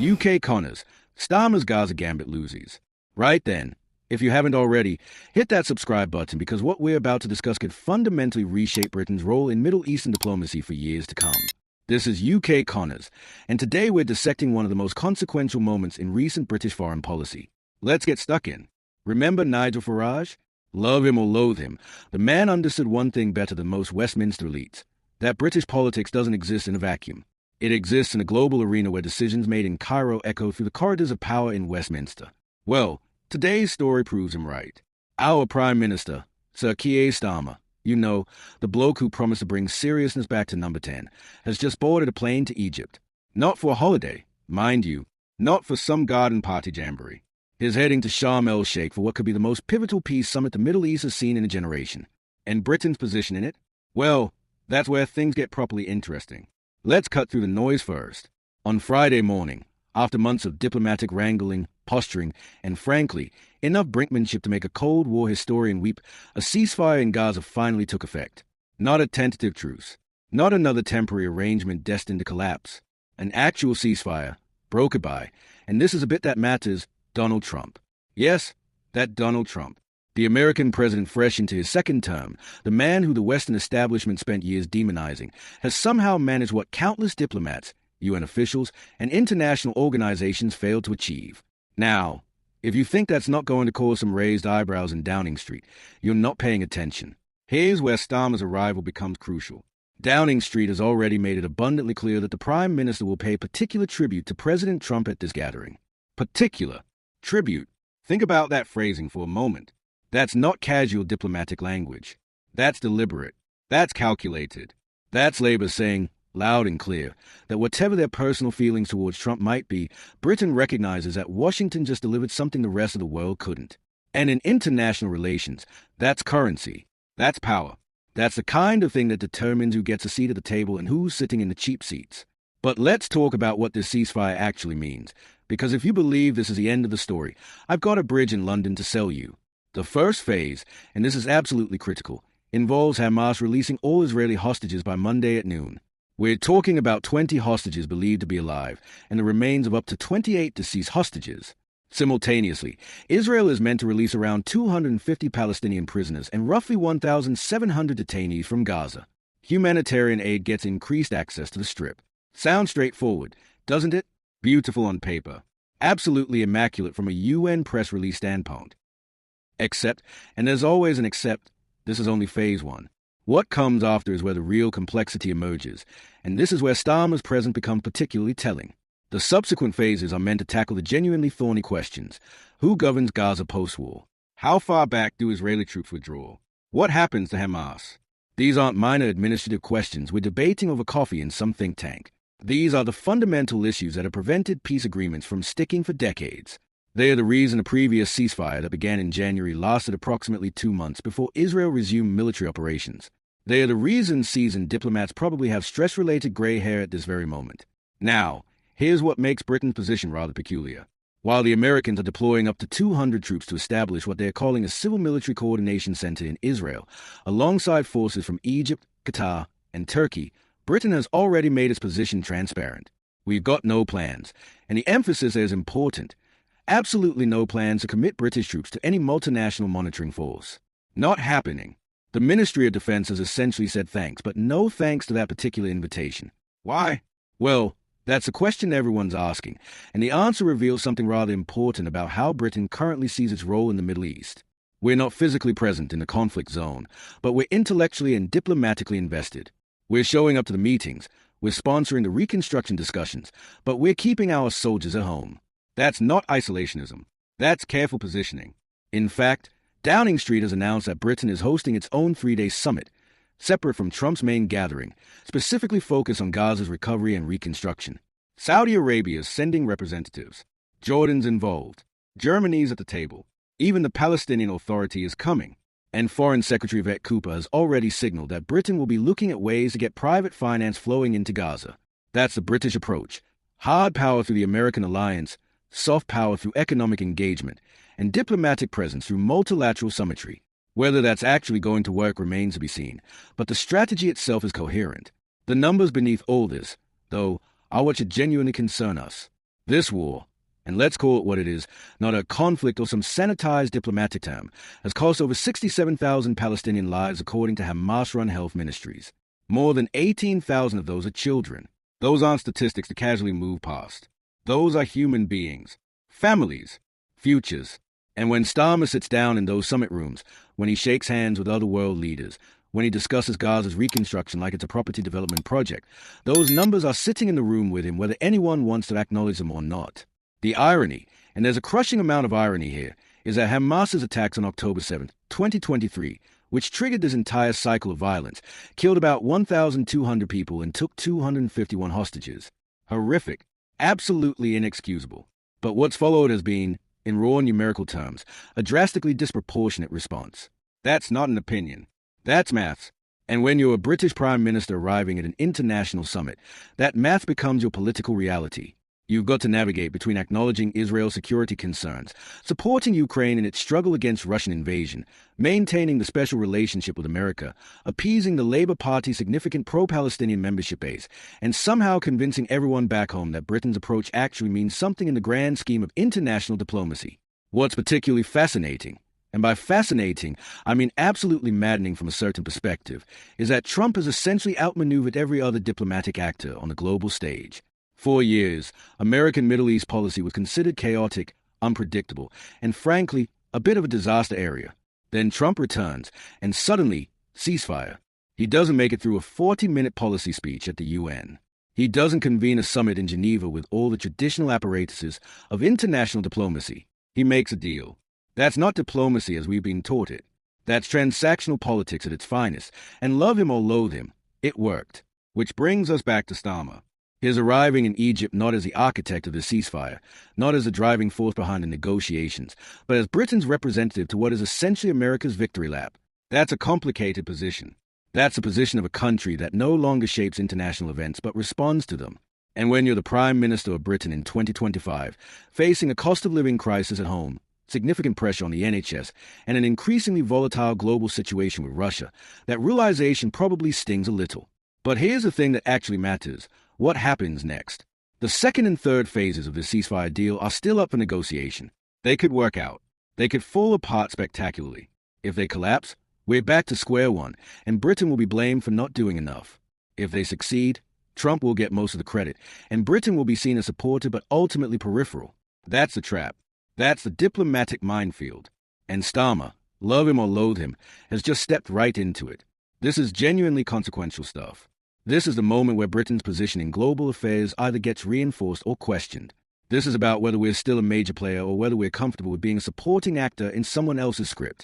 UK Connors, Starmer's Gaza Gambit loses. Right then, if you haven't already, hit that subscribe button because what we're about to discuss could fundamentally reshape Britain's role in Middle Eastern diplomacy for years to come. This is UK Connors, and today we're dissecting one of the most consequential moments in recent British foreign policy. Let's get stuck in. Remember Nigel Farage? Love him or loathe him, the man understood one thing better than most Westminster elites, that British politics doesn't exist in a vacuum. It exists in a global arena where decisions made in Cairo echo through the corridors of power in Westminster. Well, today's story proves him right. Our Prime Minister, Sir Keir Starmer, you know, the bloke who promised to bring seriousness back to number 10, has just boarded a plane to Egypt. Not for a holiday, mind you, not for some garden party jamboree. He's heading to Sharm el-Sheikh for what could be the most pivotal peace summit the Middle East has seen in a generation. And Britain's position in it? Well, that's where things get properly interesting. Let's cut through the noise first. On Friday morning, after months of diplomatic wrangling, posturing, and frankly, enough brinkmanship to make a Cold War historian weep, a ceasefire in Gaza finally took effect. Not a tentative truce. Not another temporary arrangement destined to collapse. An actual ceasefire, brokered by, and this is a bit that matters, Donald Trump. Yes, that Donald Trump. The American president fresh into his second term, the man who the Western establishment spent years demonizing, has somehow managed what countless diplomats, UN officials, and international organizations failed to achieve. Now, if you think that's not going to cause some raised eyebrows in Downing Street, you're not paying attention. Here's where Starmer's arrival becomes crucial. Downing Street has already made it abundantly clear that the Prime Minister will pay particular tribute to President Trump at this gathering. Particular tribute. Think about that phrasing for a moment. That's not casual diplomatic language. That's deliberate. That's calculated. That's Labour saying, loud and clear, that whatever their personal feelings towards Trump might be, Britain recognizes that Washington just delivered something the rest of the world couldn't. And in international relations, that's currency. That's power. That's the kind of thing that determines who gets a seat at the table and who's sitting in the cheap seats. But let's talk about what this ceasefire actually means, because if you believe this is the end of the story, I've got a bridge in London to sell you. The first phase, and this is absolutely critical, involves Hamas releasing all Israeli hostages by Monday at noon. We're talking about 20 hostages believed to be alive, and the remains of up to 28 deceased hostages. Simultaneously, Israel is meant to release around 250 Palestinian prisoners and roughly 1,700 detainees from Gaza. Humanitarian aid gets increased access to the Strip. Sounds straightforward, doesn't it? Beautiful on paper. Absolutely immaculate from a UN press release standpoint. Except, and there's always an except, this is only phase one. What comes after is where the real complexity emerges, and this is where Starmer's presence becomes particularly telling. The subsequent phases are meant to tackle the genuinely thorny questions. Who governs Gaza post-war? How far back do Israeli troops withdraw? What happens to Hamas? These aren't minor administrative questions we're debating over coffee in some think tank. These are the fundamental issues that have prevented peace agreements from sticking for decades. They are the reason a previous ceasefire that began in January lasted approximately 2 months before Israel resumed military operations. They are the reason seasoned diplomats probably have stress-related gray hair at this very moment. Now, here's what makes Britain's position rather peculiar. While the Americans are deploying up to 200 troops to establish what they are calling a civil-military coordination center in Israel, alongside forces from Egypt, Qatar, and Turkey, Britain has already made its position transparent. We've got no plans, and the emphasis is important. Absolutely no plans to commit British troops to any multinational monitoring force. Not happening. The Ministry of Defense has essentially said thanks, but no thanks to that particular invitation. Why? Well, that's a question everyone's asking, and the answer reveals something rather important about how Britain currently sees its role in the Middle East. We're not physically present in the conflict zone, but we're intellectually and diplomatically invested. We're showing up to the meetings, we're sponsoring the reconstruction discussions, but we're keeping our soldiers at home. That's not isolationism. That's careful positioning. In fact, Downing Street has announced that Britain is hosting its own 3-day summit, separate from Trump's main gathering, specifically focused on Gaza's recovery and reconstruction. Saudi Arabia is sending representatives. Jordan's involved. Germany's at the table. Even the Palestinian Authority is coming. And Foreign Secretary Yvette Cooper has already signaled that Britain will be looking at ways to get private finance flowing into Gaza. That's the British approach. Hard power through the American alliance, soft power through economic engagement, and diplomatic presence through multilateral summitry. Whether that's actually going to work remains to be seen, but the strategy itself is coherent. The numbers beneath all this, though, are what should genuinely concern us. This war, and let's call it what it is, not a conflict or some sanitized diplomatic term, has cost over 67,000 Palestinian lives according to Hamas-run health ministries. More than 18,000 of those are children. Those aren't statistics to casually move past. Those are human beings, families, futures. And when Starmer sits down in those summit rooms, when he shakes hands with other world leaders, when he discusses Gaza's reconstruction like it's a property development project, those numbers are sitting in the room with him whether anyone wants to acknowledge them or not. The irony, and there's a crushing amount of irony here, is that Hamas's attacks on October 7th, 2023, which triggered this entire cycle of violence, killed about 1,200 people and took 251 hostages. Horrific, absolutely inexcusable. But what's followed has been, in raw numerical terms, a drastically disproportionate response. That's not an opinion. That's maths. And when you're a British Prime Minister arriving at an international summit, that math becomes your political reality. You've got to navigate between acknowledging Israel's security concerns, supporting Ukraine in its struggle against Russian invasion, maintaining the special relationship with America, appeasing the Labour Party's significant pro-Palestinian membership base, and somehow convincing everyone back home that Britain's approach actually means something in the grand scheme of international diplomacy. What's particularly fascinating, and by fascinating, I mean absolutely maddening from a certain perspective, is that Trump has essentially outmaneuvered every other diplomatic actor on the global stage. For years, American Middle East policy was considered chaotic, unpredictable, and frankly, a bit of a disaster area. Then Trump returns, and suddenly, ceasefire. He doesn't make it through a 40-minute policy speech at the UN. He doesn't convene a summit in Geneva with all the traditional apparatuses of international diplomacy. He makes a deal. That's not diplomacy as we've been taught it. That's transactional politics at its finest, and love him or loathe him, it worked. Which brings us back to Starmer. His arriving in Egypt not as the architect of the ceasefire, not as the driving force behind the negotiations, but as Britain's representative to what is essentially America's victory lap. That's a complicated position. That's a position of a country that no longer shapes international events but responds to them. And when you're the Prime Minister of Britain in 2025, facing a cost of living crisis at home, significant pressure on the NHS, and an increasingly volatile global situation with Russia, that realization probably stings a little. But here's the thing that actually matters. What happens next? The second and third phases of the ceasefire deal are still up for negotiation. They could work out. They could fall apart spectacularly. If they collapse, we're back to square one, and Britain will be blamed for not doing enough. If they succeed, Trump will get most of the credit, and Britain will be seen as supportive but ultimately peripheral. That's the trap. That's the diplomatic minefield. And Starmer, love him or loathe him, has just stepped right into it. This is genuinely consequential stuff. This is the moment where Britain's position in global affairs either gets reinforced or questioned. This is about whether we're still a major player or whether we're comfortable with being a supporting actor in someone else's script.